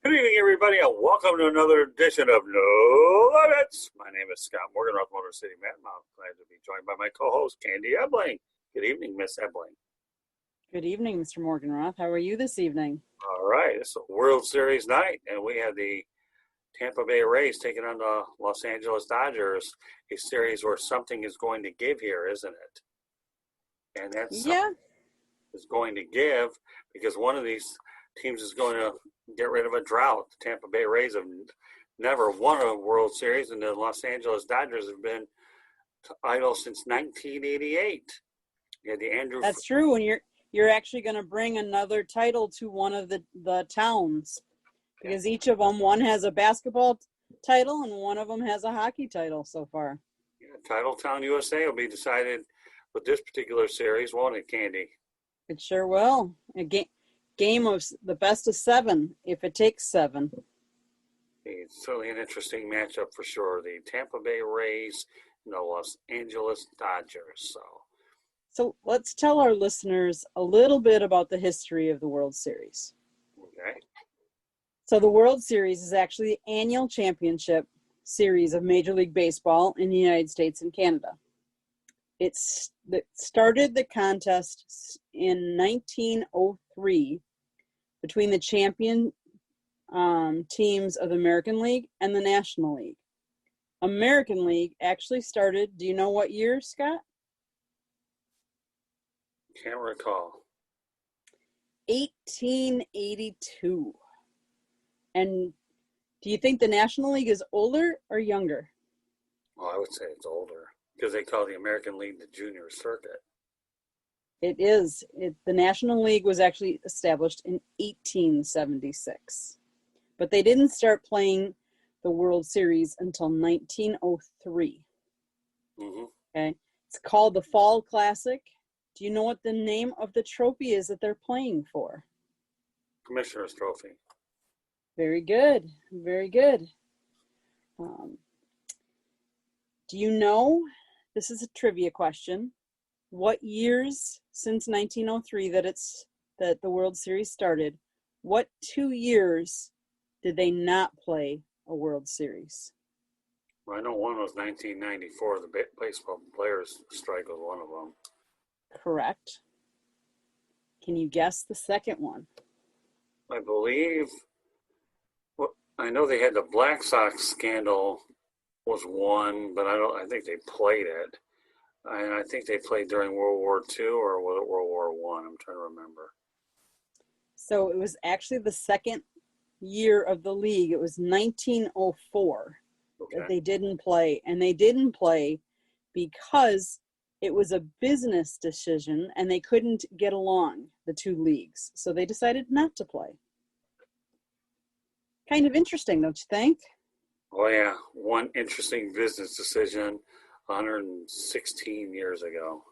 Good evening, everybody, and welcome to another edition of No Limits. My name is Scott Morgan, North Motor City Man. I'm glad to be joined by my co-host, Candy Ebling. Good evening, Miss Ebling. Good evening, Mr. Morganroth. How are you this evening? All right, it's a World Series night, and we have the Tampa Bay Rays taking on the Los Angeles Dodgers, a series where something is going to give here, isn't it? And that's is going to give because one of these teams is going to get rid of a drought. The Tampa Bay Rays have never won a World Series, and the Los Angeles Dodgers have been idle since 1988. Yeah, That's true, and you're actually going to bring another title to one of the towns because each of them, one has a basketball title and one of them has a hockey title so far. Yeah, Title Town USA will be decided with this particular series, won't it, Candy? It sure will. A game of the best of seven, if it takes seven. It's certainly an interesting matchup for sure. The Tampa Bay Rays and the Los Angeles Dodgers. So let's tell our listeners a little bit about the history of the World Series. Okay. So the World Series is actually the annual championship series of Major League Baseball in the United States and Canada. It started the contest in 1903 between the champion teams of the American League and the National League. American League actually started, do you know what year, Scott? Can't recall. 1882. And do you think the National League is older or younger? Well, I would say it's older because they call the American League the junior circuit. It is. The National League was actually established in 1876. But they didn't start playing the World Series until 1903. Mm-hmm. Okay. It's called the Fall Classic. Do you know what the name of the trophy is that they're playing for? Commissioner's Trophy. Very good. Very good. Do you know, this is a trivia question, what years since 1903 that the World Series started, what 2 years did they not play a World Series? Well, I know one was 1994. The baseball players' strike was one of them. Correct. Can you guess the second one? I believe, well, I know they had the Black Sox scandal was one, but I think they played it. And I think they played during World War II or was it World War I? I'm trying to remember. So it was actually the second year of the league. It was 1904 that they didn't play. And they didn't play because it was a business decision and they couldn't get along, the two leagues. So they decided not to play. Kind of interesting, don't you think? Oh, yeah. One interesting business decision 116 years ago.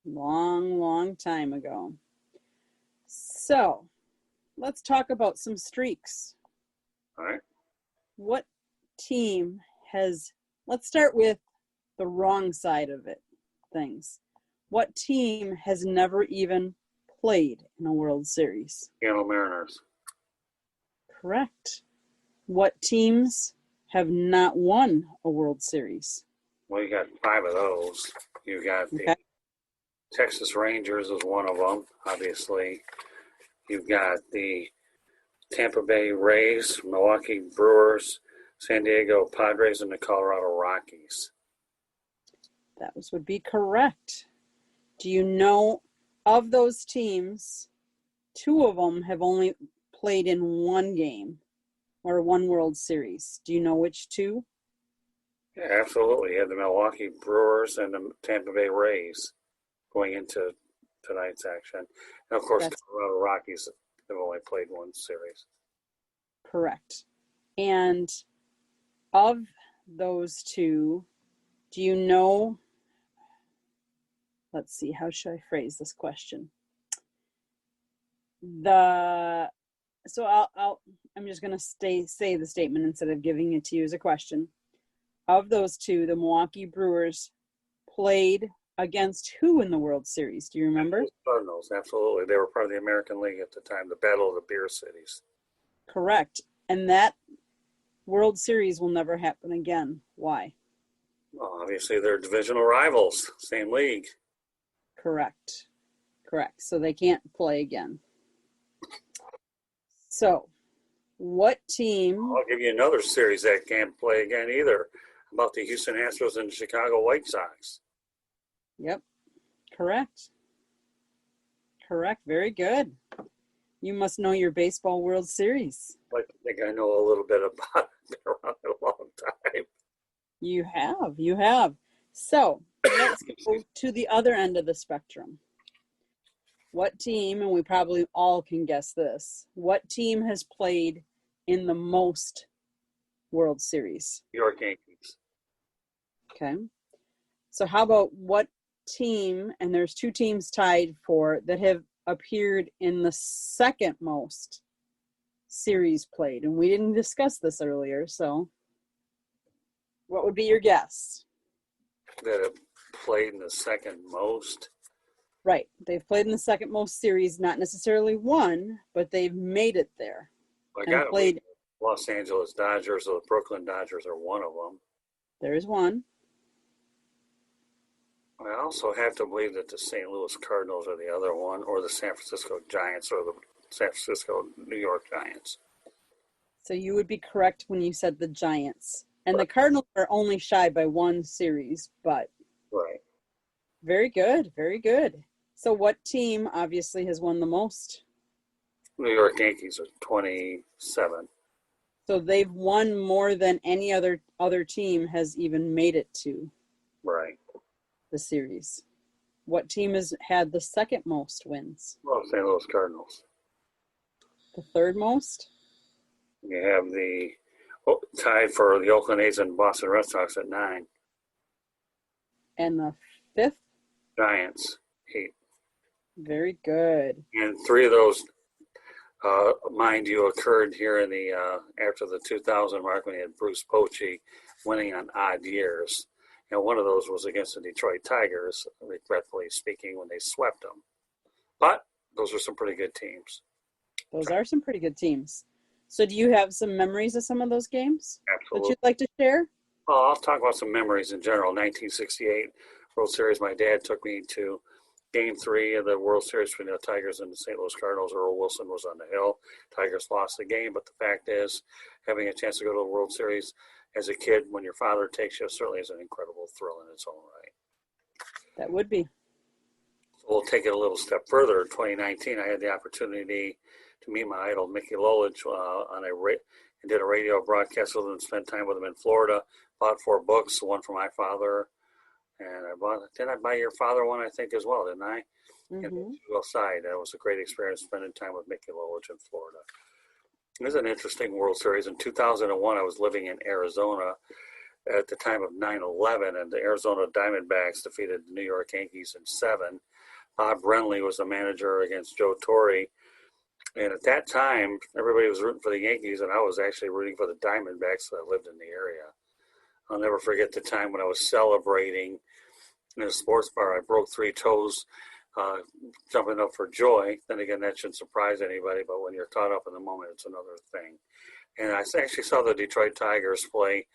Long, long time ago. So, let's talk about some streaks. All right. What team let's start with the wrong side of things. What team has never even played in a World Series? Seattle Mariners. Correct. What teams have not won a World Series? Well, you got 5 of those. You got the Texas Rangers is one of them, obviously. You've got the Tampa Bay Rays, Milwaukee Brewers, San Diego Padres, and the Colorado Rockies. That would be correct. Do you know of those teams, 2 of them have only played in one game or one World Series? Do you know which 2? Yeah, absolutely. You have the Milwaukee Brewers and the Tampa Bay Rays going into tonight's action. And, of course, the Colorado Rockies have only played one series. Correct. And of those 2, do you know, let's see, how should I phrase this question? I'm just going to say the statement instead of giving it to you as a question. Of those 2, the Milwaukee Brewers played against who in the World Series? Do you remember? Cardinals, absolutely. They were part of the American League at the time, the Battle of the Beer Cities. Correct. And that World Series will never happen again. Why? Well, obviously, they're divisional rivals, same league. Correct. Correct. So they can't play again. So, what team? I'll give you another series that can't play again either. About the Houston Astros and the Chicago White Sox. Yep. Correct. Correct. Very good. You must know your baseball World Series. I think I know a little bit about it. Been around it a long time. You have. You have. So, let's go to the other end of the spectrum. What team, and we probably all can guess this, what team has played in the most World Series? New York Yankees. Okay. So how about what team, and there's two teams tied for, that have appeared in the second most series played? And we didn't discuss this earlier, so what would be your guess? That have played in the second most. Right. They've played in the second most series, not necessarily won, but they've made it there. I got played. Los Angeles Dodgers or the Brooklyn Dodgers are one of them. There's one. I also have to believe that the St. Louis Cardinals are the other one, or the San Francisco Giants, or the San Francisco New York Giants. So you would be correct when you said the Giants. And the Cardinals are only shy by one series, but right. Very good. Very good. So what team obviously has won the most? New York Yankees are 27. So they've won more than any other team has even made it to right. the series. What team has had the second most wins? Well, St. Louis Cardinals. The third most? You have the tied for the Oakland A's and Boston Red Sox at 9. And the fifth? Giants, 8. Very good. And 3 of those, mind you, occurred here in the after the 2000 mark when you had Bruce Bochy winning on odd years. And one of those was against the Detroit Tigers, regretfully speaking, when they swept them. But those are some pretty good teams. Those are some pretty good teams. So do you have some memories of some of those games? Absolutely. That you'd like to share? Well, I'll talk about some memories in general. 1968 World Series, my dad took me to Game 3 of the World Series between the Tigers and the St. Louis Cardinals. Earl Wilson was on the hill. Tigers lost the game, but the fact is, having a chance to go to the World Series as a kid when your father takes you certainly is an incredible thrill in its own right. That would be. So we'll take it a little step further. In 2019, I had the opportunity to meet my idol, Mickey Lolich, and did a radio broadcast with him and spent time with him in Florida. Bought 4 books, one for my father, and didn't I buy your father one, I think, as well, didn't I? Mm-hmm. And outside. That was a great experience spending time with Mickey Lolich in Florida. It was an interesting World Series. In 2001, I was living in Arizona at the time of 9/11, and the Arizona Diamondbacks defeated the New York Yankees in 7. Bob Brenly was the manager against Joe Torre. And at that time, everybody was rooting for the Yankees, and I was actually rooting for the Diamondbacks that lived in the area. I'll never forget the time when I was celebrating in a sports bar. I broke 3 toes jumping up for joy. Then again, that shouldn't surprise anybody, but when you're caught up in the moment, it's another thing. And I actually saw the Detroit Tigers play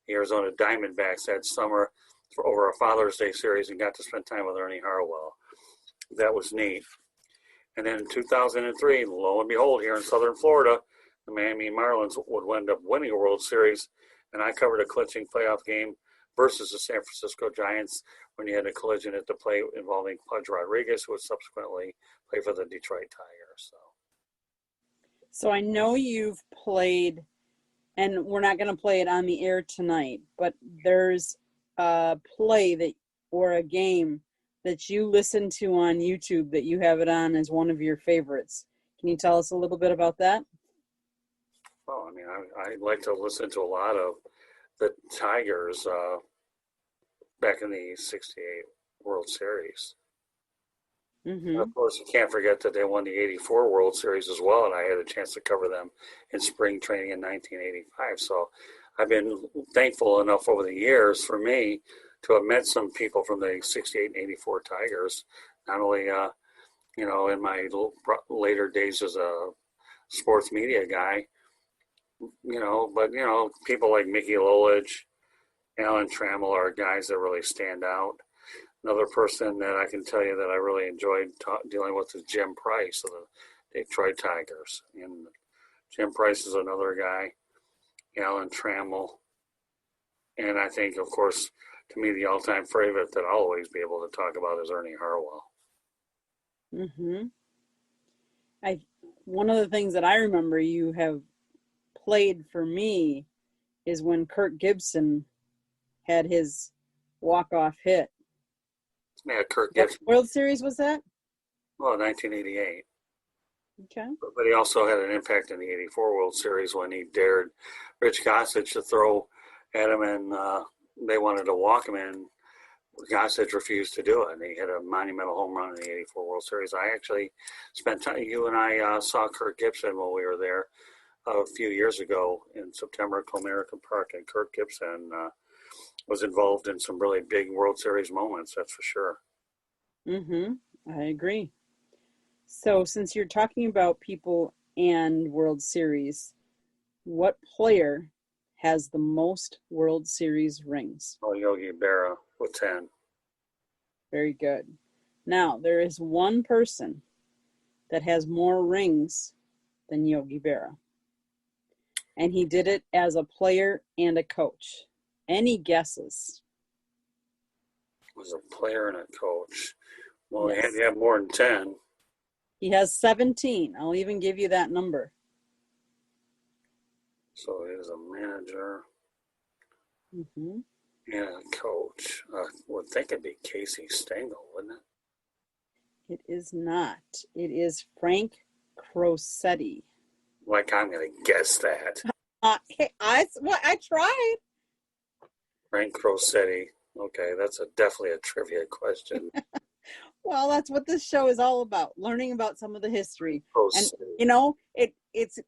the Arizona Diamondbacks that summer for over a Father's Day series and got to spend time with Ernie Harwell. That was neat. And then in 2003, lo and behold, here in southern Florida, the Miami Marlins would end up winning a World Series, and I covered a clinching playoff game versus the San Francisco Giants when you had a collision at the plate involving Pudge Rodriguez, who would subsequently play for the Detroit Tigers. So I know you've played, and we're not going to play it on the air tonight, but there's a play that or a game that you listen to on YouTube that you have it on as one of your favorites. Can you tell us a little bit about that? Well, I mean, I like to listen to a lot of the Tigers back in the 68 World Series. Mm-hmm. Of course, you can't forget that they won the 84 World Series as well, and I had a chance to cover them in spring training in 1985. So I've been thankful enough over the years for me to have met some people from the 68 and 84 Tigers, not only, in my later days as a sports media guy, But people like Mickey Lolich, Alan Trammell are guys that really stand out. Another person that I can tell you that I really enjoyed dealing with is Jim Price of the Detroit Tigers. And Jim Price is another guy, Alan Trammell. And I think, of course, to me, the all-time favorite that I'll always be able to talk about is Ernie Harwell. Mm-hmm. One of the things that I remember you have played for me is when Kirk Gibson had his walk-off hit. Yeah, Kirk Gibson. What World Series was that? Well, 1988. Okay. But he also had an impact in the 84 World Series when he dared Rich Gossage to throw at him, and they wanted to walk him in. Gossage refused to do it, and he hit a monumental home run in the 84 World Series. I actually spent time, you and I saw Kirk Gibson when we were there a few years ago in September at Comerica Park, and Kirk Gibson was involved in some really big World Series moments, that's for sure. Mm-hmm. I agree. So since you're talking about people and World Series, what player has the most World Series rings? Oh, Yogi Berra with 10. Very good. Now, there is one person that has more rings than Yogi Berra. And he did it as a player and a coach. Any guesses? Was a player and a coach. Well, Yes. he had to have more than 10. He has 17. I'll even give you that number. So he was a manager Mm-hmm. and a coach. I would think it'd be Casey Stengel, wouldn't it? It is not. It is Frank Crosetti. Like, I'm going to guess that. Hey, I tried. Frank Crosetti. Okay, that's definitely a trivia question. Well, that's what this show is all about, learning about some of the history. Crosetti. And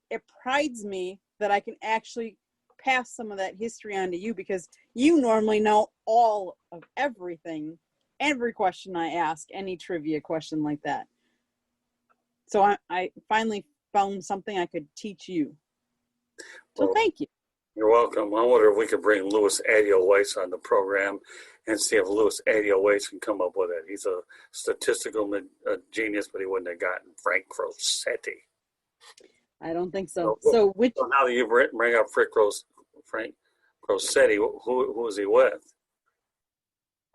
it prides me that I can actually pass some of that history on to you, because you normally know all of everything, every question I ask, any trivia question like that. So I finally found something I could teach you. So thank you. You're welcome. I wonder if we could bring Louis Adio-Weiss on the program and see if Louis Adio-Weiss can come up with it. He's a statistical genius, but he wouldn't have gotten Frank Crosetti. I don't think so. So now that you bring up Frank Crosetti, who was he with?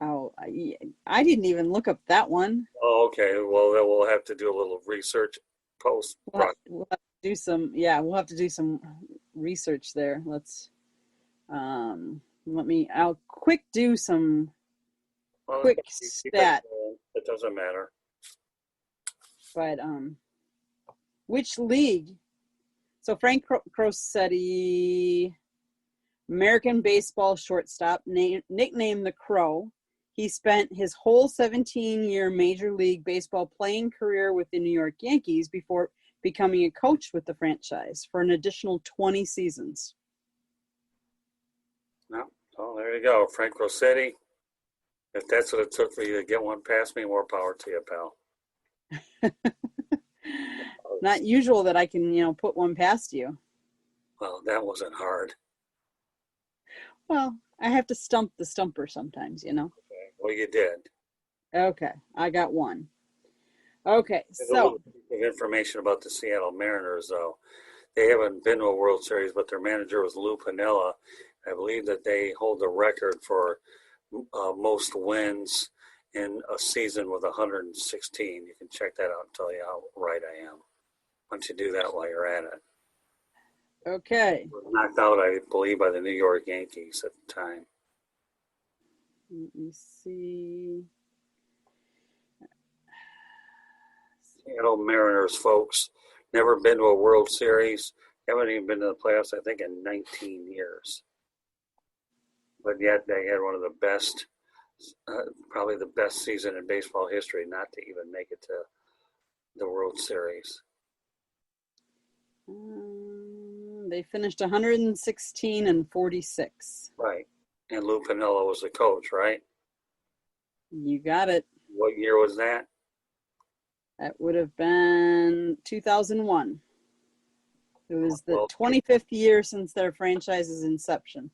Oh, I didn't even look up that one. Oh, okay. Well, then we'll have to do a little research post. We'll have to do some. Yeah, we'll have to do some research there. I'll do some quick stat. It doesn't matter. But which league? So Frank Crosetti, American baseball shortstop, nicknamed the Crow. He spent his whole 17-year Major League Baseball playing career with the New York Yankees before becoming a coach with the franchise for an additional 20 seasons. No, oh, there you go, Frank Crosetti. If that's what it took for you to get one past me, more power to you, pal. Not usual that I can, put one past you. Well, that wasn't hard. Well, I have to stump the stumper sometimes, Okay. Well, you did. Okay, I got one. Okay, There's a little bit of information about the Seattle Mariners, though. They haven't been to a World Series, but their manager was Lou Piniella. I believe that they hold the record for most wins in a season with 116. You can check that out and tell you how right I am. Why don't you do that while you're at it? Okay. Knocked out, I believe, by the New York Yankees at the time. Let me see. Seattle Mariners, folks, never been to a World Series. Haven't even been to the playoffs, I think, in 19 years. But yet they had one of the best, probably the best season in baseball history not to even make it to the World Series. They finished 116 and 46. Right. And Lou Piniella was the coach, right? You got it. What year was that? That would have been 2001. It was the Well, 25th year since their franchise's inception.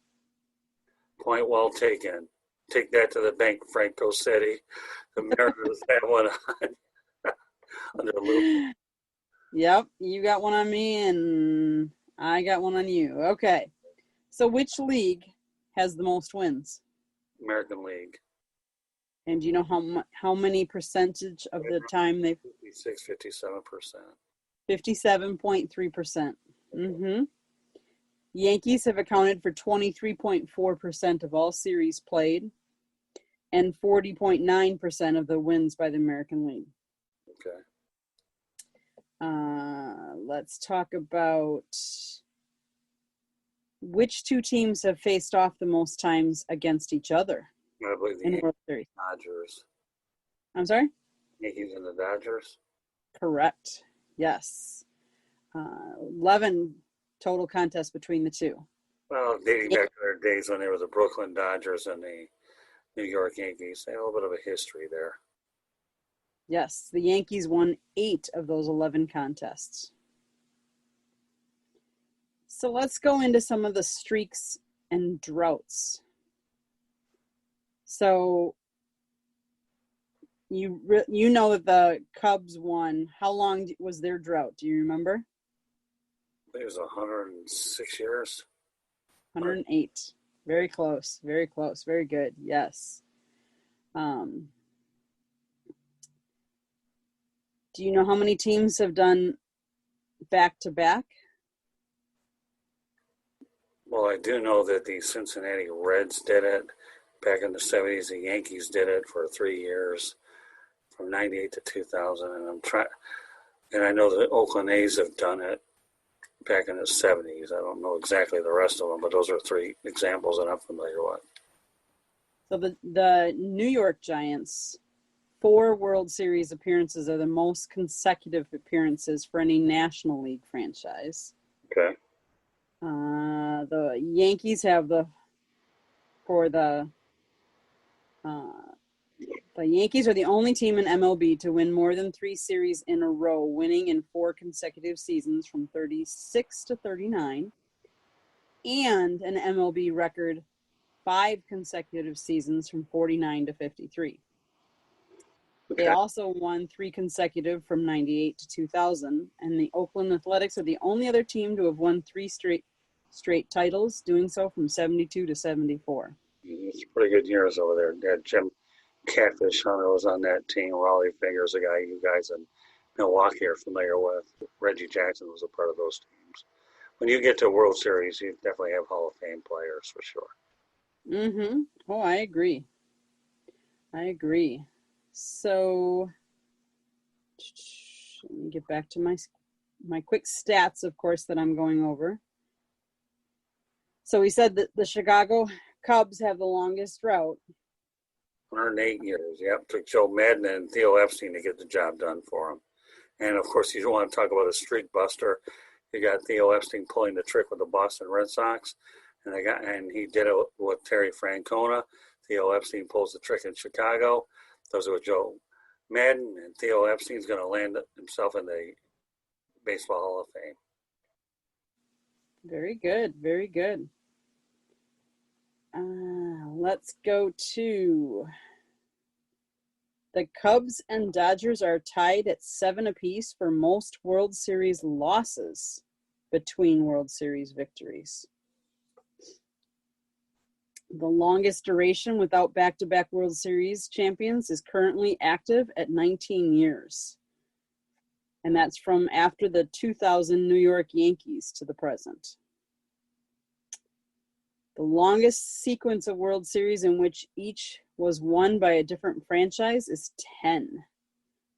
point well taken. Take that to the bank, Franco City. The Mariners have one under loop. Yep, you got one on me and I got one on you. Okay. So which league has the most wins? American League. And do you know how many percentage of the time they 56, 57%. 57.3%. Mm-hmm. Yankees have accounted for 23.4% of all series played and 40.9% of the wins by the American League. Okay. Let's talk about which two teams have faced off the most times against each other I believe the in Yankees World Series. and Dodgers. I'm sorry? Yankees and the Dodgers. Correct. Yes. 11 total contests between the two. Well, dating back to their days when they were the Brooklyn Dodgers and the New York Yankees. They had a little bit of a history there. Yes, the Yankees won 8 of those 11 contests. So let's go into some of the streaks and droughts. So you know that the Cubs won. How long was their drought? Do you remember? It was 106 years. 108. Very close. Very close. Very good. Yes. Do you know how many teams have done back-to-back? Well, I do know that the Cincinnati Reds did it back in the 70s. The Yankees did it for 3 years, from 98 to 2000. And I know the Oakland A's have done it back in the 70s. I don't know exactly the rest of them, but those are 3 examples that I'm familiar with. So the New York Giants, 4 World Series appearances are the most consecutive appearances for any National League franchise. Okay. The Yankees have the Yankees are the only team in MLB to win more than 3 series in a row, winning in 4 consecutive seasons from 36 to 39, and an MLB record 5 consecutive seasons from 49 to 53. Okay. They also won 3 consecutive from 98 to 2000, and the Oakland Athletics are the only other team to have won 3 straight titles, doing so from 72 to 74. It's pretty good years over there. Jim Catfish Hunter was on that team. Raleigh Fingers, a guy you guys in Milwaukee are familiar with. Reggie Jackson was a part of those teams. When you get to World Series, you definitely have Hall of Fame players for sure. Mm-hmm. Oh, I agree. So let me get back to my quick stats, of course, that I'm going over. So we said that the Chicago Cubs have the longest drought. 108 years. Yep. Took Joe Madden and Theo Epstein to get the job done for him. And of course, you don't want to talk about a streak buster. You got Theo Epstein pulling the trick with the Boston Red Sox, and he did it with Terry Francona. Theo Epstein pulls the trick in Chicago. Those are with Joe Madden, and Theo Epstein's going to land himself in the Baseball Hall of Fame. Very good. Very good. Let's go to the Cubs and Dodgers are tied at 7 apiece for most World Series losses between World Series victories. The longest duration without back-to-back World Series champions is currently active at 19 years. And that's from after the 2000 New York Yankees to the present. The longest sequence of World Series in which each was won by a different franchise is 10,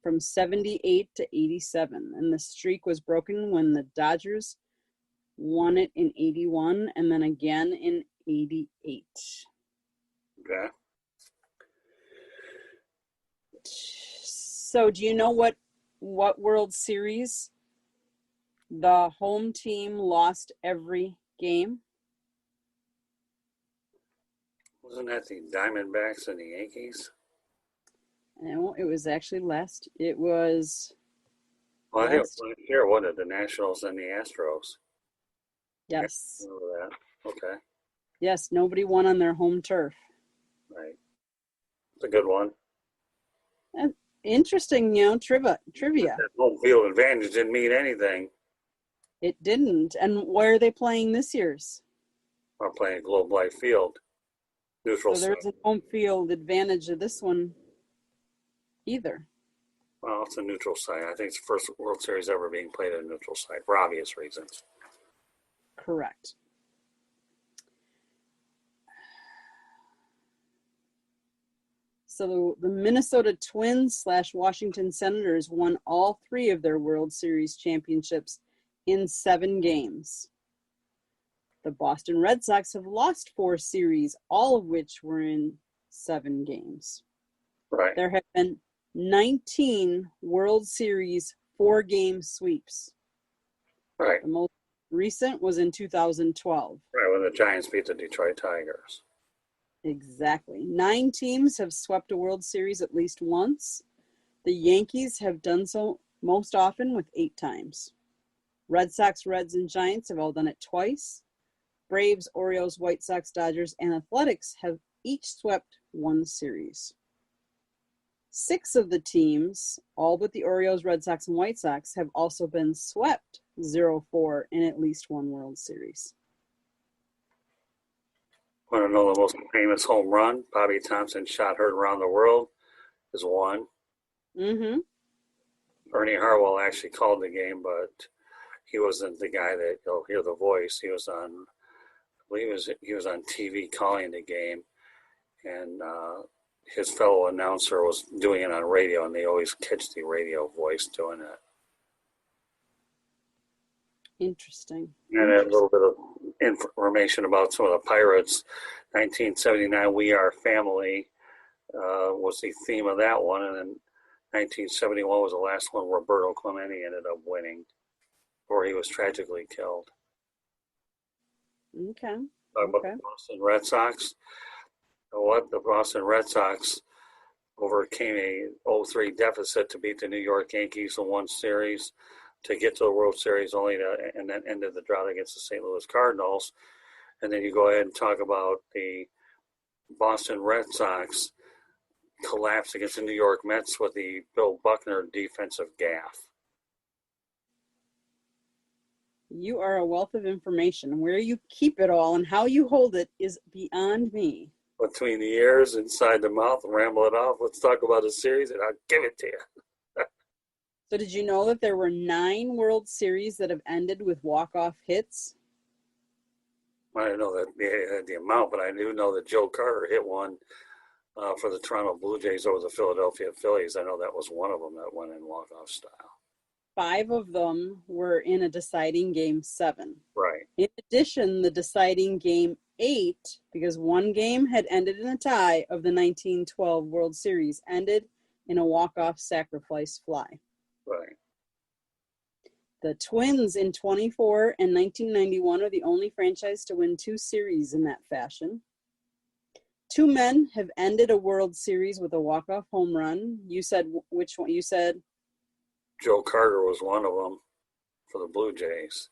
from 78 to 87. And the streak was broken when the Dodgers won it in 81 and then again in 88. Okay. So do you know what World Series the home team lost every game? Wasn't that the Diamondbacks and the Yankees? No, it was actually last. It was. Well, I think it was last year, wasn't it? The Nationals and the Astros. Yes. I remember that. Okay. Yes, nobody won on their home turf. Right. It's a good one. And interesting, trivia. That home field advantage didn't mean anything. It didn't. And where are they playing this year's? I'm playing Globe Life Field. Neutral So site. there's a home field advantage of this one either. Well, it's a neutral site. I think it's the first World Series ever being played at a neutral site for obvious reasons. Correct. So the Minnesota Twins / Washington Senators won all 3 of their World Series championships in 7 games. The Boston Red Sox have lost 4 series, all of which were in 7 games. Right. There have been 19 World Series 4-game sweeps. Right. The most recent was in 2012. Right, when the Giants beat the Detroit Tigers. Exactly. 9 teams have swept a World Series at least once. The Yankees have done so most often with 8 times. Red Sox, Reds, and Giants have all done it twice. Braves, Orioles, White Sox, Dodgers, and Athletics have each swept 1 series. 6 of the teams, all but the Orioles, Red Sox, and White Sox, have also been swept 0-4 in at least 1 World Series. Want to know the most famous home run Bobby Thompson shot heard around the world is one. Mm-hmm. Ernie Harwell actually called the game, but he wasn't the guy that you'll hear the voice. He was on, I believe he was on TV calling the game, and his fellow announcer was doing it on radio, and they always catch the radio voice doing it. Interesting. And a little bit of information about some of the Pirates. 1979, We Are Family was the theme of that one, and then 1971 was the last one. Roberto Clemente ended up winning, or he was tragically killed. Okay. About the Boston Red Sox. The Boston Red Sox overcame a 0-3 deficit to beat the New York Yankees in 1 series to get to the World Series, and then ended the drought against the St. Louis Cardinals. And then you go ahead and talk about the Boston Red Sox collapse against the New York Mets with the Bill Buckner defensive gaffe. You are a wealth of information. Where you keep it all and how you hold it is beyond me. Between the ears, inside the mouth, ramble it off. Let's talk about a series, and I'll give it to you. So did you know that there were 9 World Series that have ended with walk-off hits? I didn't know that the amount, but I do know that Joe Carter hit one for the Toronto Blue Jays over the Philadelphia Phillies. I know that was one of them that went in walk-off style. 5 of them were in a deciding Game 7. Right. In addition, the deciding Game 8, because 1 game had ended in a tie of the 1912 World Series, ended in a walk-off sacrifice fly. Right. The Twins in 24 and 1991 are the only franchise to win 2 series in that fashion. 2 men have ended a World Series with a walk-off home run. You said which one? You said Joe Carter was one of them for the Blue Jays.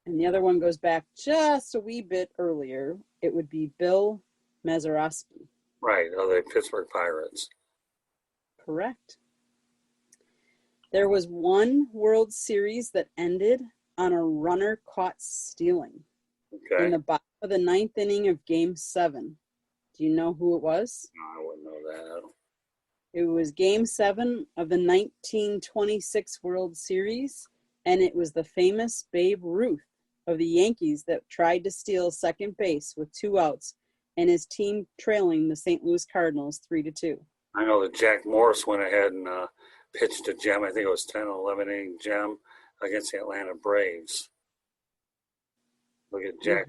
And the other one goes back just a wee bit earlier. It would be Bill Mazeroski. Right, the Pittsburgh Pirates. Correct. There was 1 World Series that ended on a runner caught stealing. Okay. In the bottom of the 9th inning of Game 7. Do you know who it was? No, I wouldn't know that. It was Game 7 of the 1926 World Series, and it was the famous Babe Ruth of the Yankees that tried to steal second base with 2 outs, and his team trailing the St. Louis Cardinals 3-2. I know that Jack Morris went ahead and pitched a gem. I think it was 10 or 11 inning gem against the Atlanta Braves. Look at Jack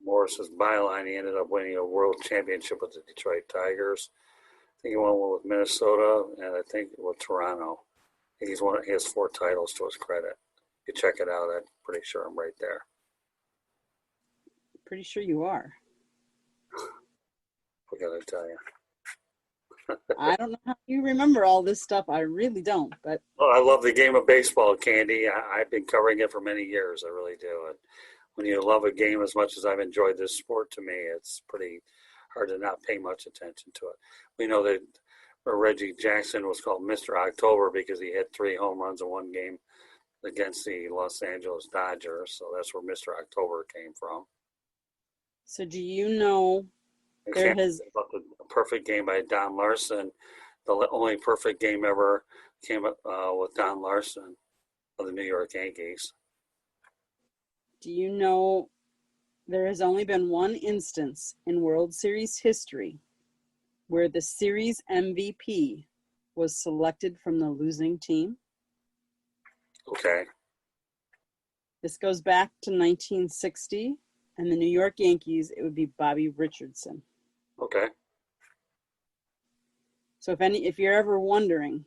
Morris's byline. He ended up winning a world championship with the Detroit Tigers. I think he won one with Minnesota, and I think with Toronto. I think he has 4 titles to his credit. You check it out. I'm pretty sure I'm right there. Pretty sure you are. What can I tell you? I don't know how you remember all this stuff. I really don't. But I love the game of baseball, Candy. I've been covering it for many years. I really do. And when you love a game as much as I've enjoyed this sport, to me, it's pretty hard to not pay much attention to it. We know that Reggie Jackson was called Mr. October because he hit 3 home runs in one game against the Los Angeles Dodgers. So that's where Mr. October came from. So do you know there has about the perfect game by Don Larson? The only perfect game ever came up with Don Larson of the New York Yankees. Do you know there has only been one instance in World Series history where the series MVP was selected from the losing team? Okay. This goes back to 1960, and the New York Yankees, it would be Bobby Richardson. Okay. So if you're ever wondering,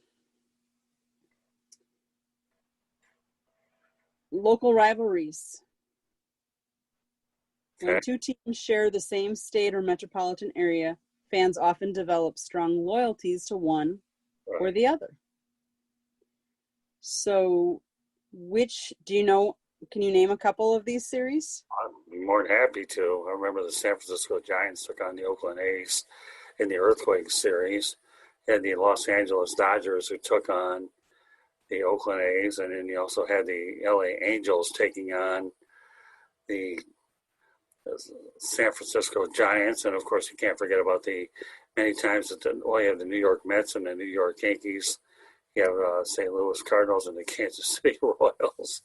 local rivalries. Okay. When two teams share the same state or metropolitan area, fans often develop strong loyalties to one or the other. So can you name a couple of these series? I'd be more than happy to. I remember the San Francisco Giants took on the Oakland A's in the Earthquake series, and the Los Angeles Dodgers who took on the Oakland A's, and then you also had the LA Angels taking on the San Francisco Giants, and of course you can't forget about the many times that you have the New York Mets and the New York Yankees. You have St. Louis Cardinals and the Kansas City Royals,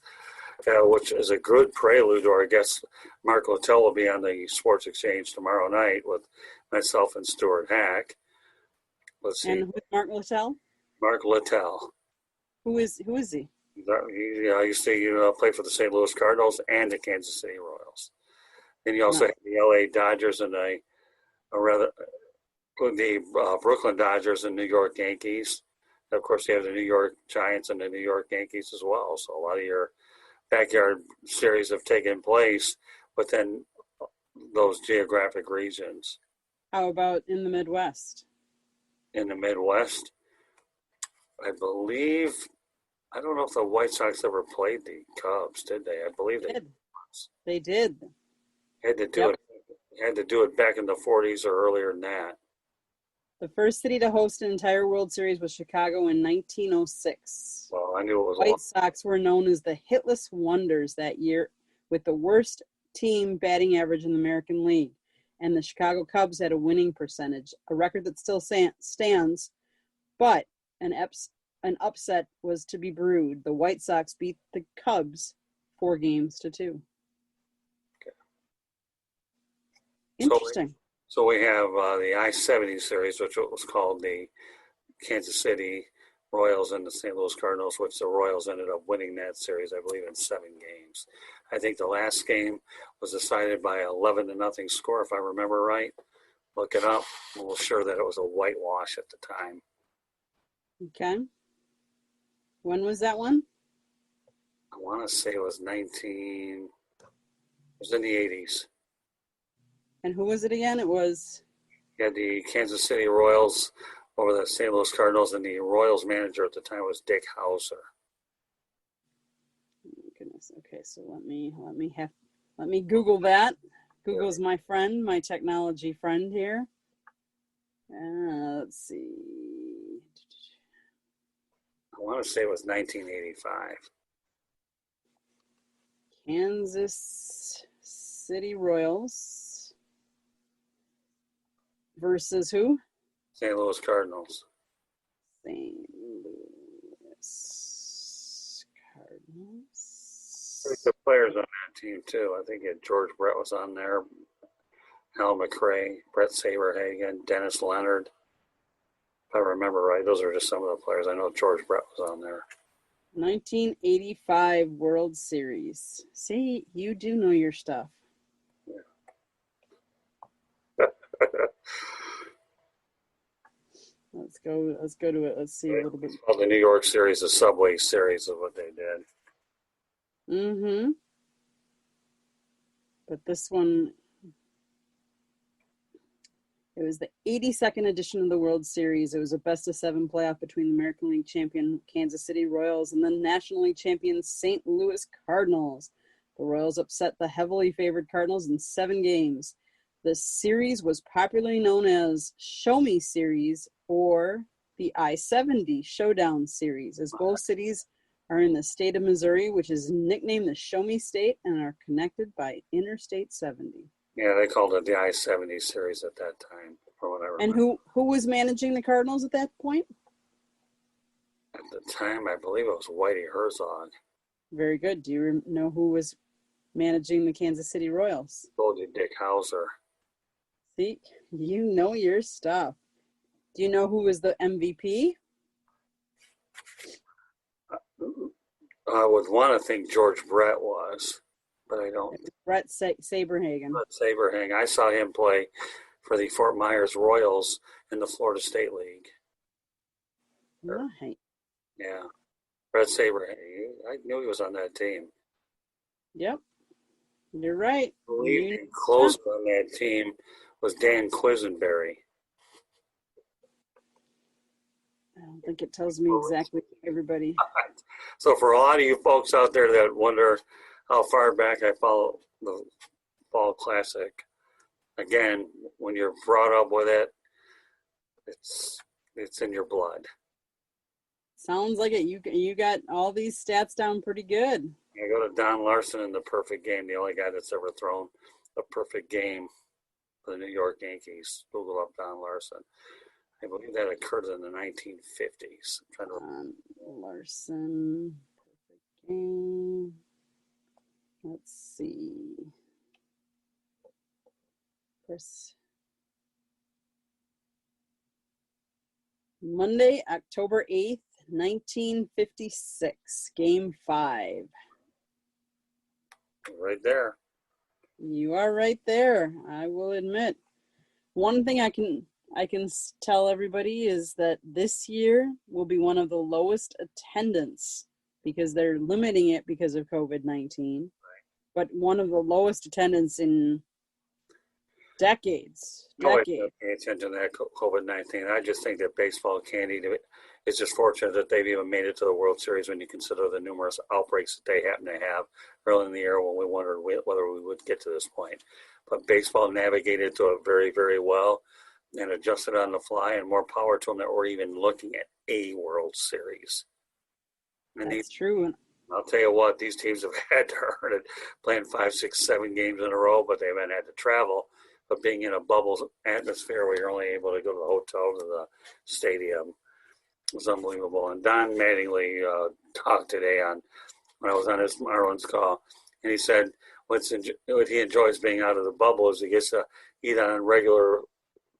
which is a good prelude to our guest Mark Littell will be on the Sports Exchange tomorrow night with myself and Stuart Hack. Let's see. And who's Mark Littell? Mark Littell. Who is he? He used to play for the St. Louis Cardinals and the Kansas City Royals. Then you also have the LA Dodgers and the Brooklyn Dodgers and New York Yankees. And of course, you have the New York Giants and the New York Yankees as well. So a lot of your backyard series have taken place within those geographic regions. How about in the Midwest? In the Midwest, I believe, I don't know if the White Sox ever played the Cubs, did they? I believe they did. They did. Had to do it. Had to do it back in the 40s or earlier than that. The first city to host an entire World Series was Chicago in 1906. Well, I knew it was. White Sox were known as the hitless wonders that year, with the worst team batting average in the American League. And the Chicago Cubs had a winning percentage, a record that still stands, but an upset was to be brewed. The White Sox beat the Cubs 4-2. Okay. Interesting. So we have the I70 Series, which was called the Kansas City Royals and the St. Louis Cardinals, which the Royals ended up winning that series, I believe, in 7 games. I think the last game was decided by 11-0 score, if I remember right. Look it up. We'll sure that it was a whitewash at the time. Okay. When was that one? I want to say it was in the 80s. And who was it again? It was? You had the Kansas City Royals over the St. Louis Cardinals, and the Royals manager at the time was Dick Hauser. Oh, goodness. Okay, so let me Google that. Google's my friend, my technology friend here. Let's see. I want to say it was 1985. Kansas City Royals versus who? St. Louis Cardinals. St. Louis Cardinals. Pretty good players on that team, too. I think George Brett was on there, Hal McRae, Brett Saberhagen, Dennis Leonard. If I remember right, those are just some of the players. I know George Brett was on there. 1985 World Series. See, you do know your stuff. Yeah. Let's go to it. Let's see a little bit. Well, the New York Series, the Subway Series is what they did. Mm-hmm. But this one, it was the 82nd edition of the World Series. It was a best-of-7 playoff between the American League champion Kansas City Royals and the National League champion St. Louis Cardinals. The Royals upset the heavily favored Cardinals in 7 games. The series was popularly known as Show Me Series or the I70 Showdown Series, as both cities are in the state of Missouri, which is nicknamed the Show Me State and are connected by Interstate 70. Yeah, they called it the I70 Series at that time, or whatever. And who was managing the Cardinals at that point? At the time, I believe it was Whitey Herzog. Very good. Do you know who was managing the Kansas City Royals? Told you, Dick Hauser. See, you know your stuff. Do you know who was the MVP? I would want to think George Brett was, but I don't. Brett Saberhagen. Brett Saberhagen. I saw him play for the Fort Myers Royals in the Florida State League. Right. Yeah. Brett Saberhagen. I knew he was on that team. Yep. You're right. I believe the closer on that team was Dan Quisenberry. I don't think it tells me exactly everybody. So for a lot of you folks out there that wonder how far back I follow the Fall Classic, again, when you're brought up with it, it's in your blood. Sounds like it. You got all these stats down pretty good. I go to Don Larson in the perfect game, the only guy that's ever thrown a perfect game for the New York Yankees. Google up Don Larson. I believe that occurred in the 1950s. Larson, perfect game. Let's see. Monday, October 8th, 1956, Game 5. Right there. You are right there, I will admit. One thing I can tell everybody is that this year will be one of the lowest attendance because they're limiting it because of COVID-19, but one of the lowest attendance in decades. Pay attention to that COVID-19. I just think that baseball can't eat it. It's just fortunate that they've even made it to the World Series when you consider the numerous outbreaks that they happen to have early in the year when we wondered whether we would get to this point. But baseball navigated to it very, very well and adjusted on the fly, and more power to them that we're even looking at a World Series. And That's true. I'll tell you what, these teams have had to earn it, playing 5, 6, 7 games in a row, but they haven't had to travel. But being in a bubble atmosphere where you're only able to go to the hotel to the stadium was unbelievable. And Don Mattingly talked today when I was on his Marlins call, and he said what he enjoys being out of the bubble is he gets to eat on regular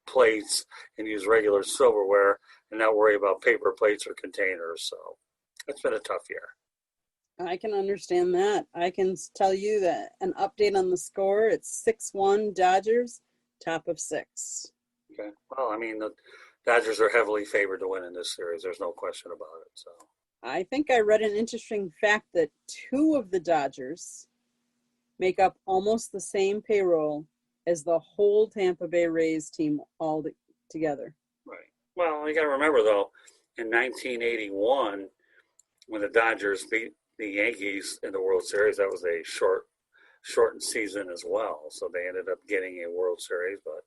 plates and use regular silverware and not worry about paper plates or containers. So it's been a tough year. I can understand that. I can tell you that an update on the score, it's 6-1 Dodgers, top of 6. Okay. Well, I mean, the Dodgers are heavily favored to win in this series. There's no question about it. So I think I read an interesting fact that 2 of the Dodgers make up almost the same payroll as the whole Tampa Bay Rays team all together. Right. Well, you got to remember, though, in 1981, when the Dodgers beat the Yankees in the World Series, that was a shortened season as well. So they ended up getting a World Series, but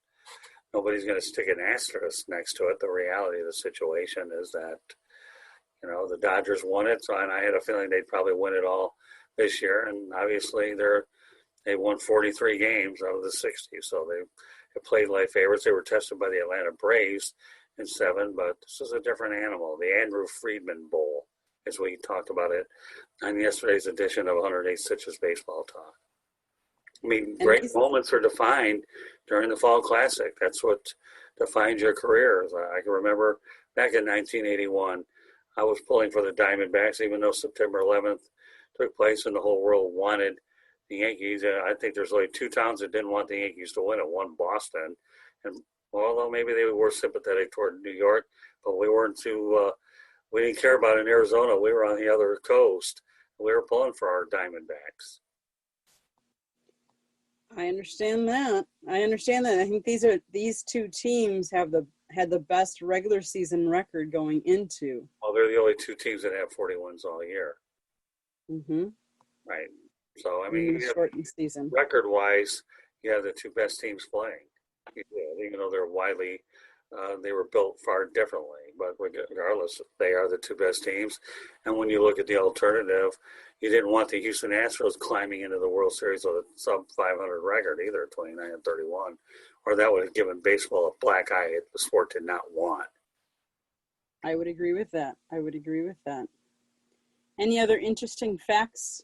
nobody's going to stick an asterisk next to it. The reality of the situation is that, the Dodgers won it, and I had a feeling they'd probably win it all this year. And obviously, they won 43 games out of the 60, so they played like favorites. They were tested by the Atlanta Braves in 7, but this is a different animal. The Andrew Friedman Bowl, as we talked about it on yesterday's edition of 108 Stitches Baseball Talk. I mean, great moments are defined during the Fall Classic. That's what defines your careers. I can remember back in 1981, I was pulling for the Diamondbacks, even though September 11th took place and the whole world wanted the Yankees. I think there's only 2 towns that didn't want the Yankees to win it. One, Boston. And although maybe they were sympathetic toward New York, but we weren't we didn't care about in Arizona. We were on the other coast. We were pulling for our Diamondbacks. I understand that. I think these 2 teams had the best regular season record going into. Well, they're the only 2 teams that have 40 wins all year. Mm-hmm. Right. So, I in mean, the shortened season. record-wise, you have the two best teams playing. Even though they were built far differently, but regardless, they are the two best teams. And when you look at the alternative, you didn't want the Houston Astros climbing into the World Series with a sub 500 record either, 29-31, or that would have given baseball a black eye the sport did not want. I would agree with that. Any other interesting facts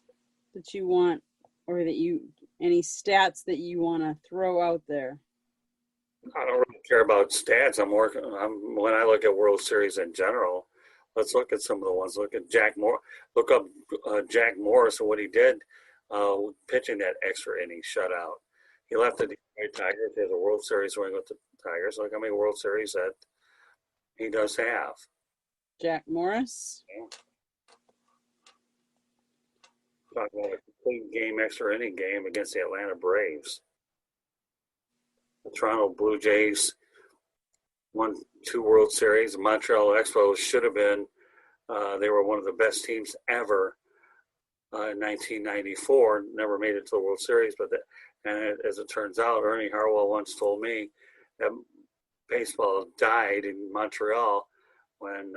that you want, or any stats that you want to throw out there? I don't really care about stats. When I look at World Series in general, let's look at some of the ones. Look at Jack Moore. Look up Jack Morris and what he did pitching that extra inning shutout. He left the Detroit Tigers. He has a World Series ring with the Tigers. Look how many World Series that he does have. Jack Morris. Yeah. Talk about a complete game, extra inning game against the Atlanta Braves. The Toronto Blue Jays won 2 World Series. The Montreal Expos should have been. They were one of the best teams ever in 1994. Never made it to the World Series, as it turns out, Ernie Harwell once told me that baseball died in Montreal when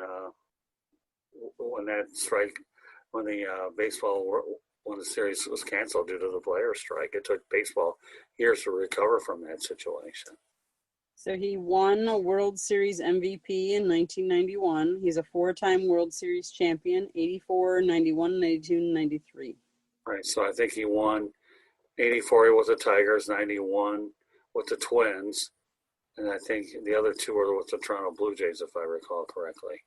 the series was canceled due to the players' strike. It took baseball years to recover from that situation. So he won a World Series MVP in 1991. He's a 4-time World Series champion, 84, 91, 92, and 93. Right, so I think he won 84 with the Tigers, 91 with the Twins, and I think the other 2 were with the Toronto Blue Jays, if I recall correctly.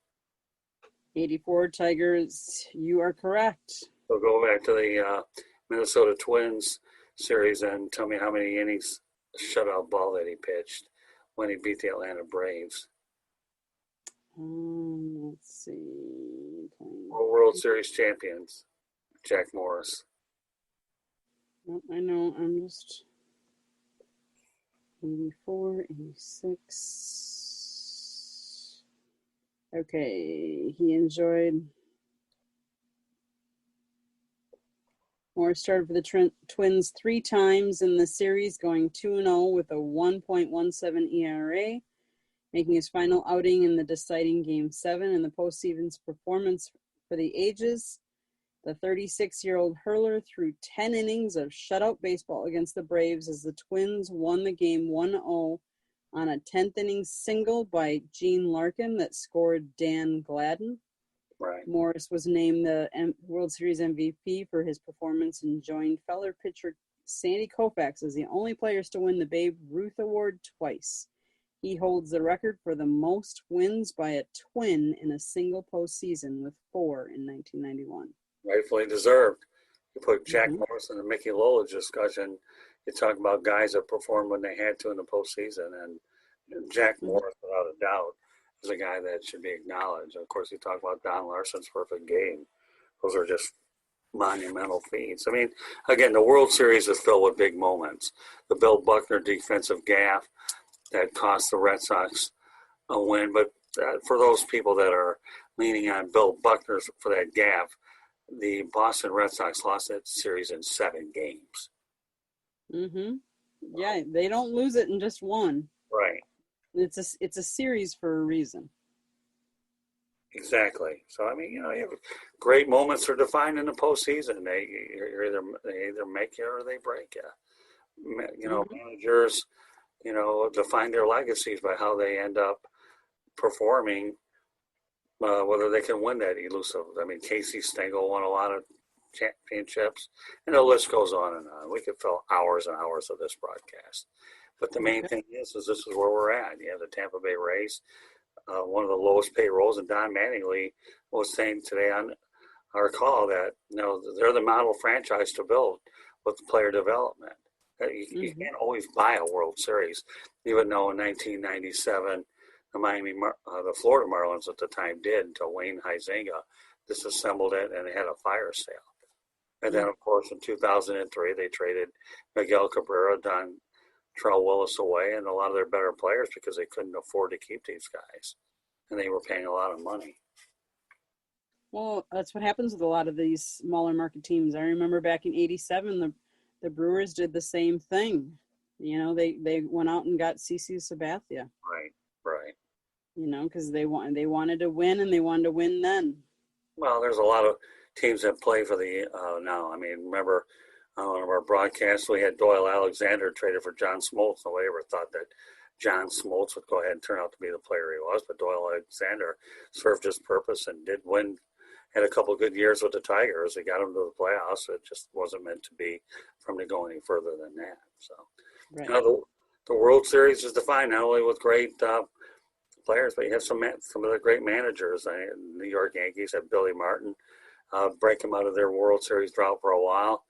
84 Tigers, you are correct. So go back to the Minnesota Twins series and tell me how many innings shutout ball that he pitched when he beat the Atlanta Braves. Let's see. World Series champions, Jack Morris. I know, I'm just 84, 86. Okay, Morris started for the Twins 3 times in the series, going 2-0 with a 1.17 ERA, making his final outing in the deciding Game 7 in the postseason's performance for the ages. The 36-year-old hurler threw 10 innings of shutout baseball against the Braves as the Twins won the game 1-0 on a 10th inning single by Gene Larkin that scored Dan Gladden. Right. Morris was named the World Series MVP for his performance and joined fellow pitcher Sandy Koufax as the only players to win the Babe Ruth Award twice. He holds the record for the most wins by a Twin in a single postseason with 4 in 1991. Rightfully deserved. You put Jack Morris in the Mickey Lola discussion. You talk about guys that performed when they had to in the postseason, and Jack Morris, without a doubt, is a guy that should be acknowledged. Of course, you talk about Don Larson's perfect game. Those are just monumental feats. I mean, again, the World Series is filled with big moments. The Bill Buckner defensive gaffe that cost the Red Sox a win. But for those people that are leaning on Bill Buckner for that gaffe, the Boston Red Sox lost that series in 7 games. Yeah, they don't lose it in just one. Right. It's a series for a reason. Exactly. So I mean, you have great moments are defined in the postseason. They either make you or they break you. Managers, define their legacies by how they end up performing, whether they can win that elusive. I mean, Casey Stengel won a lot of championships, and the list goes on and on. We could fill hours and hours of this broadcast. But the main thing is this is where we're at. You have the Tampa Bay Rays, one of the lowest payrolls, and Don Mattingly was saying today on our call that they're the model franchise to build with player development. You can't always buy a World Series, even though in 1997 the Florida Marlins at the time did until Wayne Huizenga disassembled it and they had a fire sale. And then, of course, in 2003 they traded Miguel Cabrera, Dontrell Willis away, and a lot of their better players because they couldn't afford to keep these guys, and they were paying a lot of money. Well, that's what happens with a lot of these smaller market teams. I remember back in '87, the Brewers did the same thing. You know, they went out and got CC Sabathia. Right, right. You know, because they wanted to win, and they wanted to win then. Well, there's a lot of teams that play for the now. I mean, remember one of our broadcasts, we had Doyle Alexander traded for John Smoltz. Nobody ever thought that John Smoltz would go ahead and turn out to be the player he was, but Doyle Alexander served his purpose and did win. Had a couple of good years with the Tigers. They got him to the playoffs. It just wasn't meant to be for him to go any further than that. So, Right. you know, the World Series is defined not only with great players, but you have some of the great managers. New York Yankees have Billy Martin break them out of their World Series drought for a while.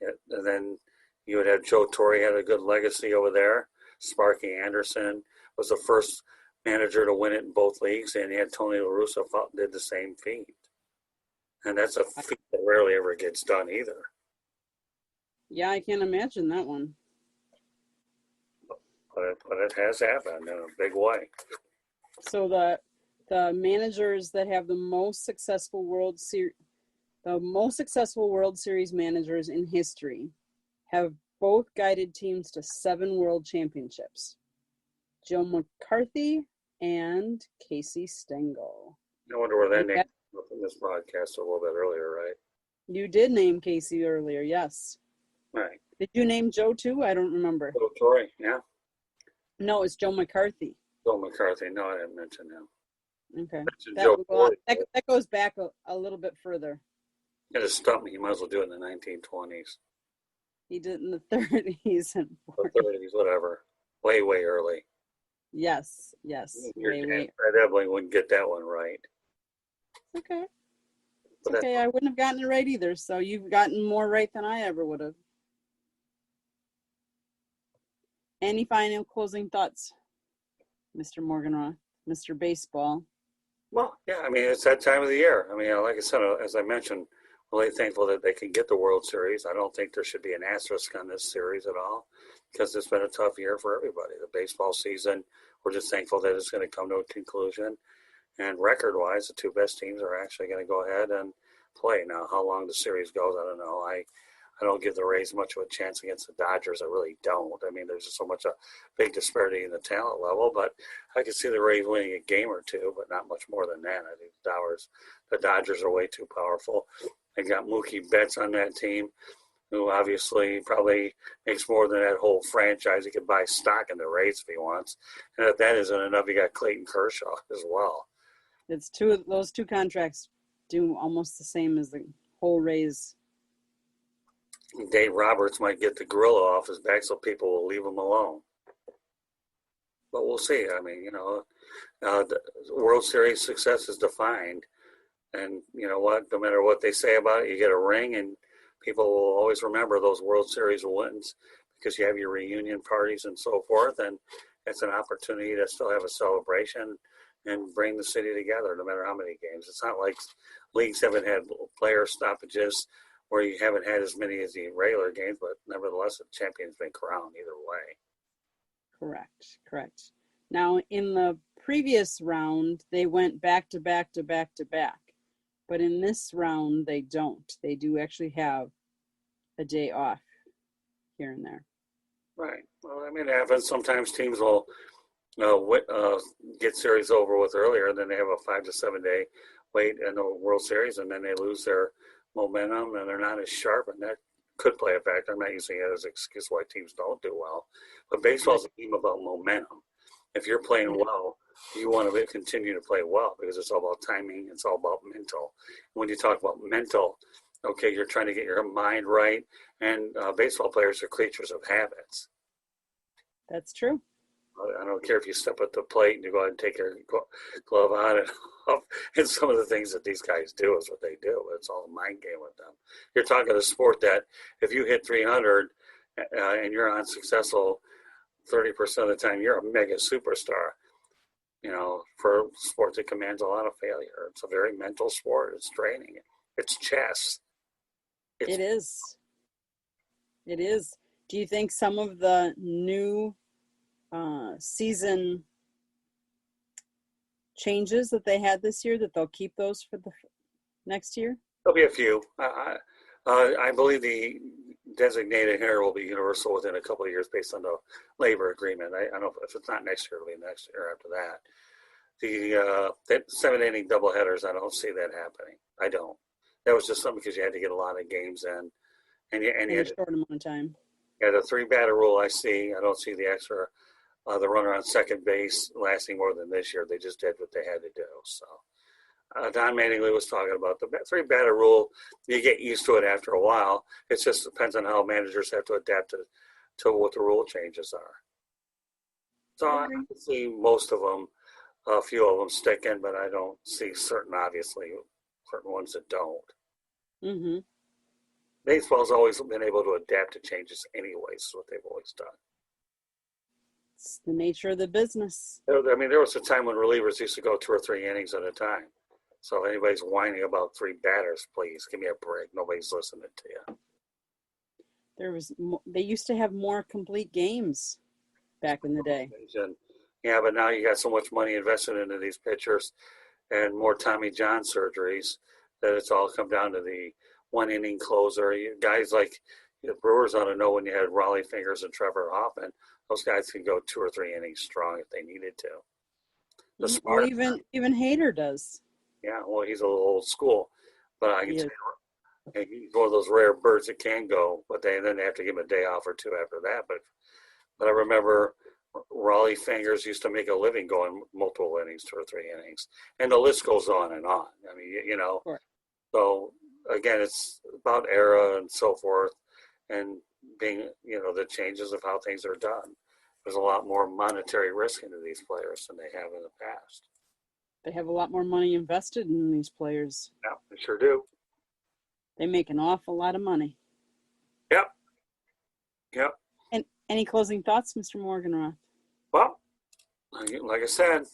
And then you would have Joe Torre had a good legacy over there. Sparky Anderson was the first manager to win it in both leagues, and you had Tony La Russa did the same feat. And that's a feat that rarely ever gets done either. Yeah, I can't imagine that one. But it has happened in a big way. So the managers that have the most successful World Series managers in history have both guided teams to 7 world championships. Joe McCarthy and Casey Stengel. I wonder where that name came up in this broadcast a little bit earlier, right? You did name Casey earlier, yes. Right. Did you name Joe too? I don't remember. Joe Torre, yeah. No, it's Joe McCarthy. Joe McCarthy. No, I didn't mention him. Okay. Joe That goes back a little bit further. It just stumped me. He might as well do it in the 1920s. He did in the 30s and 40s. The 30s, whatever. Way, way early. Yes. Fred Ebling wouldn't get that one right. Okay. It's okay. I wouldn't have gotten it right either. So you've gotten more right than I ever would have. Any final closing thoughts, Mr. Morganroth, Mr. Baseball? Well, yeah, I mean, it's that time of the year. I mean, like I said, as I mentioned, really thankful that they can get the World Series. I don't think there should be an asterisk on this series at all because it's been a tough year for everybody. The baseball season, we're just thankful that it's going to come to a conclusion. And record-wise, the 2 best teams are actually going to go ahead and play. Now, how long the series goes, I don't know. I don't give the Rays much of a chance against the Dodgers. I really don't. I mean, there's just so much a big disparity in the talent level, but I can see the Rays winning a game or two, but not much more than that. I think the Dodgers are way too powerful. They got Mookie Betts on that team, who obviously probably makes more than that whole franchise. He could buy stock in the Rays if he wants. And if that isn't enough, you got Clayton Kershaw as well. It's those 2 contracts do almost the same as the whole Rays. Dave Roberts might get the gorilla off his back so people will leave him alone. But we'll see. I mean, the World Series success is defined. And you know what? No matter what they say about it, you get a ring, and people will always remember those World Series wins because you have your reunion parties and so forth. And it's an opportunity to still have a celebration and bring the city together no matter how many games. It's not like leagues haven't had player stoppages where you haven't had as many as the regular games, but nevertheless, the champion's been crowned either way. Correct. Now, in the previous round, they went back to back to back to back. But in this round, they don't. They do actually have a day off here and there. Right. Well, I mean, it happens. Sometimes teams will get series over with earlier, and then they have a 5 to 7 day wait in the World Series, and then they lose their momentum, and they're not as sharp, and that could play a factor. I'm not using it as an excuse why teams don't do well, but baseball's a game about momentum. If you're playing well, you want to continue to play well because it's all about timing. It's all about mental. When you talk about mental, okay, you're trying to get your mind right, and baseball players are creatures of habits. That's true. I don't care if you step at the plate and you go ahead and take your glove on and off. And some of the things that these guys do is what they do. It's all a mind game with them. You're talking a sport that if you hit 300 and you're unsuccessful 30% of the time, you're a mega superstar. For a sport that commands a lot of failure. It's a very mental sport. It's draining. It's chess. It is. Do you think some of the new season changes that they had this year, that they'll keep those for the next year? There'll be a few. I believe the designated hitter will be universal within a couple of years based on the labor agreement. I don't know if it's not next year, it'll be next year after that. The 7 inning doubleheaders, I don't see that happening. I don't. That was just something because you had to get a lot of games in, and you In had a short amount of time. Yeah, the 3 batter rule I see. I don't see the extra, the runner on second base lasting more than this year. They just did what they had to do. So Don Mattingly was talking about the 3 batter rule. You get used to it after a while. It just depends on how managers have to adapt to what the rule changes are. So I see most of them, a few of them sticking, but I don't see certain ones that don't. Mm-hmm. Baseball's always been able to adapt to changes anyways, is what they've always done. It's the nature of the business. I mean, there was a time when relievers used to go 2 or 3 innings at a time. So if anybody's whining about 3 batters, please give me a break. Nobody's listening to you. They used to have more complete games back in the day. Yeah, but now you got so much money invested into these pitchers and more Tommy John surgeries that it's all come down to the 1 inning closer. Guys like the Brewers ought to know when you had Raleigh Fingers and Trevor Hoffman, those guys can go 2 or 3 innings strong if they needed to. Well, even Hader does. Yeah, well, he's a little old school, but I can tell you, he's one of those rare birds that can go, but then they have to give him a day off or two after that. But I remember Raleigh Fingers used to make a living going multiple innings, 2 or 3 innings, and the list goes on and on. I mean, Sure. So again, it's about era and so forth, and being, the changes of how things are done. There's a lot more monetary risk into these players than they have in the past. They have a lot more money invested in these players. Yeah, they sure do. They make an awful lot of money. Yep. And any closing thoughts, Mr. Morgenroth? Well, like I said,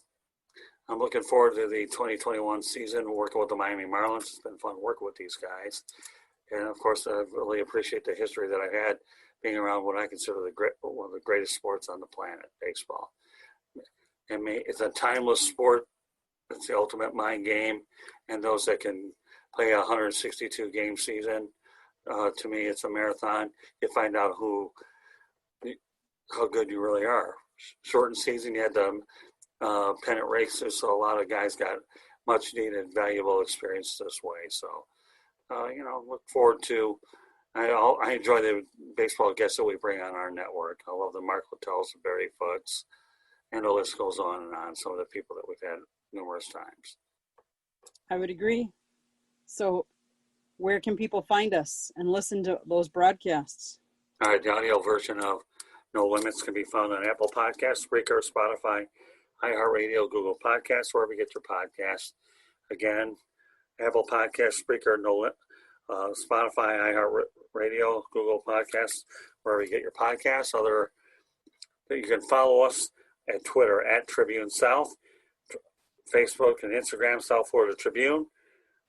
I'm looking forward to the 2021 season, working with the Miami Marlins. It's been fun working with these guys. And, of course, I really appreciate the history that I've had being around what I consider one of the greatest sports on the planet, baseball. And it's a timeless sport. It's the ultimate mind game. And those that can play a 162-game season, to me, it's a marathon. You find out how good you really are. Shortened season, you had the pennant races, so a lot of guys got much needed, valuable experience this way. So, look forward to. I enjoy the baseball guests that we bring on our network. I love the Mark Littells, the Barry Foots, and the list goes on and on. Some of the people that we've had numerous times. I would agree. So, where can people find us and listen to those broadcasts? All right, the audio version of No Limits can be found on Apple Podcasts, Spreaker, Spotify, iHeartRadio, Google Podcasts, wherever you get your podcasts. Again, Apple Podcasts, Spreaker, Spotify, iHeartRadio, Google Podcasts, wherever you get your podcasts. You can follow us at Twitter at Tribune South, Facebook and Instagram, South Florida Tribune.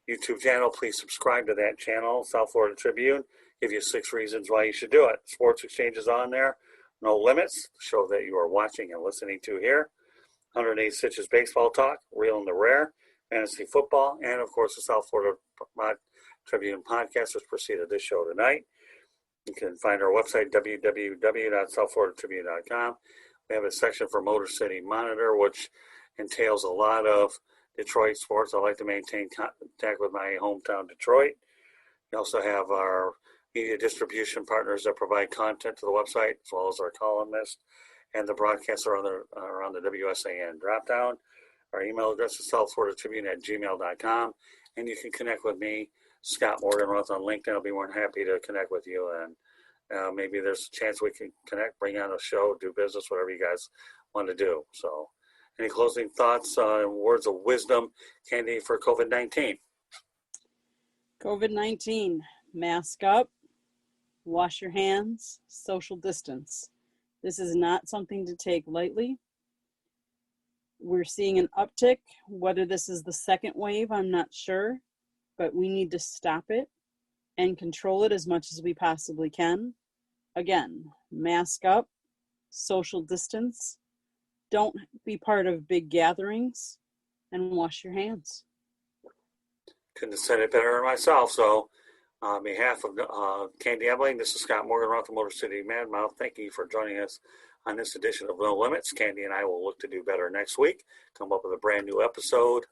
YouTube channel, please subscribe to that channel, South Florida Tribune. Give you 6 reasons why you should do it. Sports Exchange is on there. No Limits, the show that you are watching and listening to here. 108 Stitches Baseball Talk, Real and the Rare, Fantasy Football, and of course the South Florida Tribune podcast, which preceded this show tonight. You can find our website, www.southfloridatribune.com. We have a section for Motor City Monitor, which entails a lot of Detroit sports. I like to maintain contact with my hometown, Detroit. We also have our media distribution partners that provide content to the website, as well as our columnists, and the broadcasts are on the WSAN dropdown. Our email address is southfloridatribune@gmail.com, and you can connect with me, Scott Morgenroth, on LinkedIn. I'll be more than happy to connect with you, and maybe there's a chance we can connect, bring on a show, do business, whatever you guys want to do. So, any closing thoughts and words of wisdom, Candy, for COVID-19? COVID-19, mask up, wash your hands, social distance. This is not something to take lightly. We're seeing an uptick. Whether this is the second wave, I'm not sure, but we need to stop it and control it as much as we possibly can. Again, mask up, social distance, don't be part of big gatherings, and wash your hands. Couldn't have said it better myself. So, on behalf of Candy Ebling, this is Scott Morgan, Roth Motor City Madmouth. Thank you for joining us on this edition of No Limits. Candy and I will look to do better next week, come up with a brand new episode,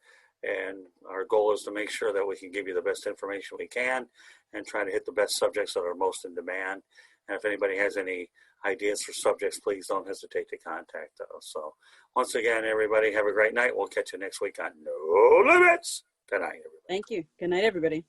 and our goal is to make sure that we can give you the best information we can and try to hit the best subjects that are most in demand. And if anybody has any ideas for subjects, please don't hesitate to contact us. So once again, everybody, have a great night. We'll catch you next week on No Limits. Good night, everybody. Thank you. Good night, everybody.